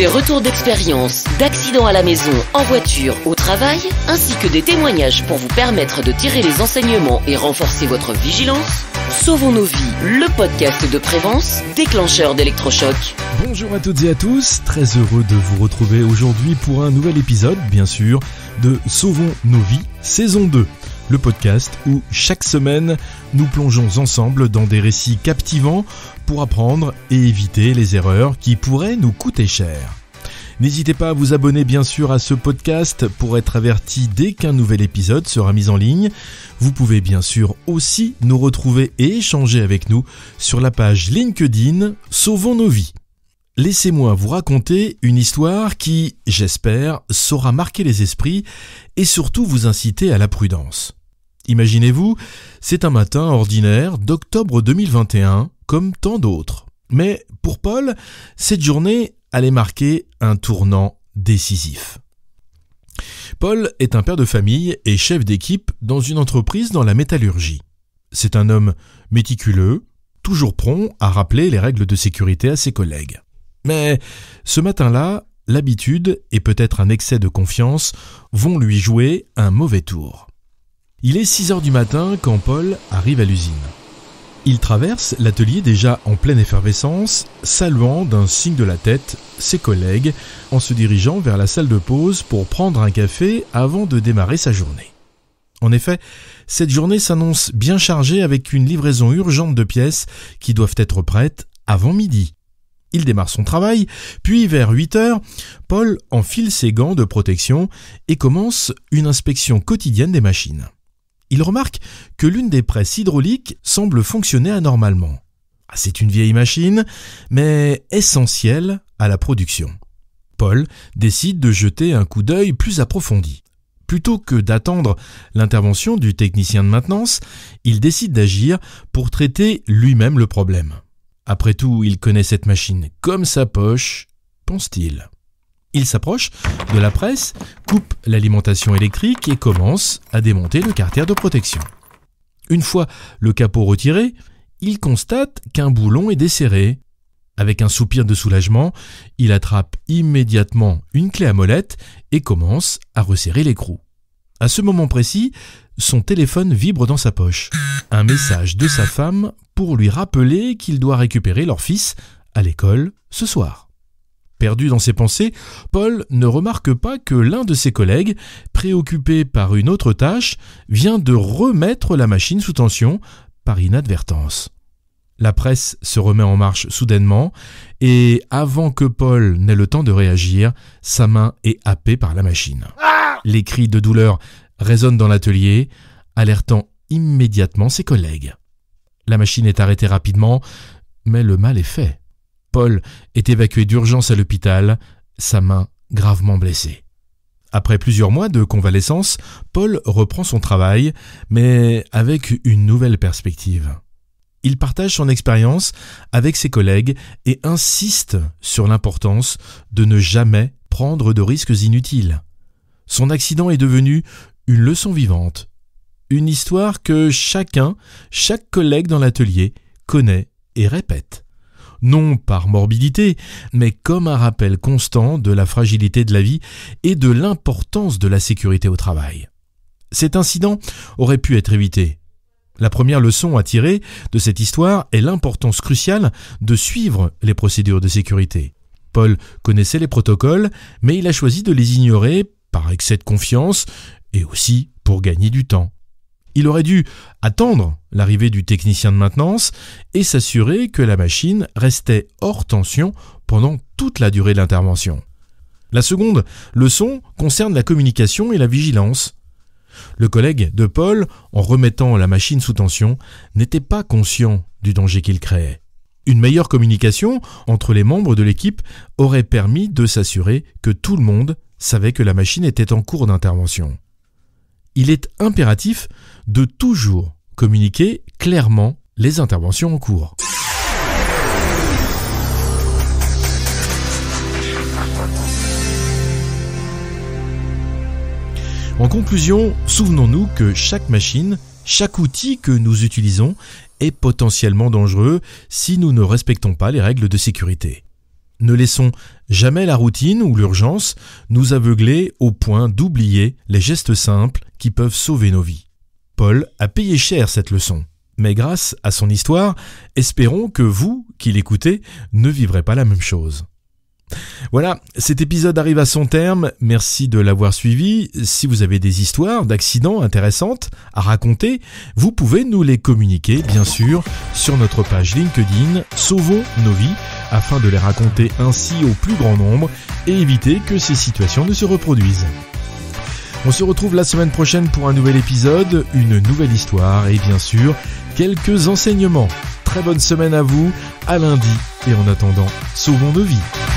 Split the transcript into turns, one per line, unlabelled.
Des retours d'expérience, d'accidents à la maison, en voiture, au travail, ainsi que des témoignages pour vous permettre de tirer les enseignements et renforcer votre vigilance. Sauvons nos vies, le podcast de Prévence, déclencheur d'électrochoc.
Bonjour à toutes et à tous, très heureux de vous retrouver aujourd'hui pour un nouvel épisode, bien sûr, de Sauvons nos vies, saison 2. Le podcast où chaque semaine, nous plongeons ensemble dans des récits captivants pour apprendre et éviter les erreurs qui pourraient nous coûter cher. N'hésitez pas à vous abonner bien sûr à ce podcast pour être averti dès qu'un nouvel épisode sera mis en ligne. Vous pouvez bien sûr aussi nous retrouver et échanger avec nous sur la page LinkedIn Sauvons nos vies. Laissez-moi vous raconter une histoire qui, j'espère, saura marquer les esprits et surtout vous inciter à la prudence. Imaginez-vous, c'est un matin ordinaire d'octobre 2021, comme tant d'autres. Mais pour Paul, cette journée allait marquer un tournant décisif. Paul est un père de famille et chef d'équipe dans une entreprise dans la métallurgie. C'est un homme méticuleux, toujours prompt à rappeler les règles de sécurité à ses collègues. Mais ce matin-là, l'habitude et peut-être un excès de confiance vont lui jouer un mauvais tour. Il est 6h du matin quand Paul arrive à l'usine. Il traverse l'atelier déjà en pleine effervescence, saluant d'un signe de la tête ses collègues en se dirigeant vers la salle de pause pour prendre un café avant de démarrer sa journée. En effet, cette journée s'annonce bien chargée avec une livraison urgente de pièces qui doivent être prêtes avant midi. Il démarre son travail, puis vers 8h, Paul enfile ses gants de protection et commence une inspection quotidienne des machines. Il remarque que l'une des presses hydrauliques semble fonctionner anormalement. C'est une vieille machine, mais essentielle à la production. Paul décide de jeter un coup d'œil plus approfondi. Plutôt que d'attendre l'intervention du technicien de maintenance, il décide d'agir pour traiter lui-même le problème. Après tout, il connaît cette machine comme sa poche, pense-t-il. Il s'approche de la presse, coupe l'alimentation électrique et commence à démonter le carter de protection. Une fois le capot retiré, il constate qu'un boulon est desserré. Avec un soupir de soulagement, il attrape immédiatement une clé à molette et commence à resserrer l'écrou. À ce moment précis, son téléphone vibre dans sa poche. Un message de sa femme pour lui rappeler qu'il doit récupérer leur fils à l'école ce soir. Perdu dans ses pensées, Paul ne remarque pas que l'un de ses collègues, préoccupé par une autre tâche, vient de remettre la machine sous tension par inadvertance. La presse se remet en marche soudainement et avant que Paul n'ait le temps de réagir, sa main est happée par la machine. Les cris de douleur résonnent dans l'atelier, alertant immédiatement ses collègues. La machine est arrêtée rapidement, mais le mal est fait. Paul est évacué d'urgence à l'hôpital, sa main gravement blessée. Après plusieurs mois de convalescence, Paul reprend son travail, mais avec une nouvelle perspective. Il partage son expérience avec ses collègues et insiste sur l'importance de ne jamais prendre de risques inutiles. Son accident est devenu une leçon vivante, une histoire que chaque collègue dans l'atelier connaît et répète. Non par morbidité, mais comme un rappel constant de la fragilité de la vie et de l'importance de la sécurité au travail. Cet incident aurait pu être évité. La première leçon à tirer de cette histoire est l'importance cruciale de suivre les procédures de sécurité. Paul connaissait les protocoles, mais il a choisi de les ignorer par excès de confiance et aussi pour gagner du temps. Il aurait dû attendre l'arrivée du technicien de maintenance et s'assurer que la machine restait hors tension pendant toute la durée de l'intervention. La seconde leçon concerne la communication et la vigilance. Le collègue de Paul, en remettant la machine sous tension, n'était pas conscient du danger qu'il créait. Une meilleure communication entre les membres de l'équipe aurait permis de s'assurer que tout le monde savait que la machine était en cours d'intervention. Il est impératif de toujours communiquer clairement les interventions en cours. En conclusion, souvenons-nous que chaque machine, chaque outil que nous utilisons est potentiellement dangereux si nous ne respectons pas les règles de sécurité. Ne laissons jamais la routine ou l'urgence nous aveugler au point d'oublier les gestes simples qui peuvent sauver nos vies. Paul a payé cher cette leçon. Mais grâce à son histoire, espérons que vous, qui l'écoutez, ne vivrez pas la même chose. Voilà, cet épisode arrive à son terme. Merci de l'avoir suivi. Si vous avez des histoires d'accidents intéressantes à raconter, vous pouvez nous les communiquer, bien sûr, sur notre page LinkedIn Sauvons nos vies, afin de les raconter ainsi au plus grand nombre et éviter que ces situations ne se reproduisent. On se retrouve la semaine prochaine pour un nouvel épisode, une nouvelle histoire et bien sûr, quelques enseignements. Très bonne semaine à vous, à lundi et en attendant, sauvons nos vies.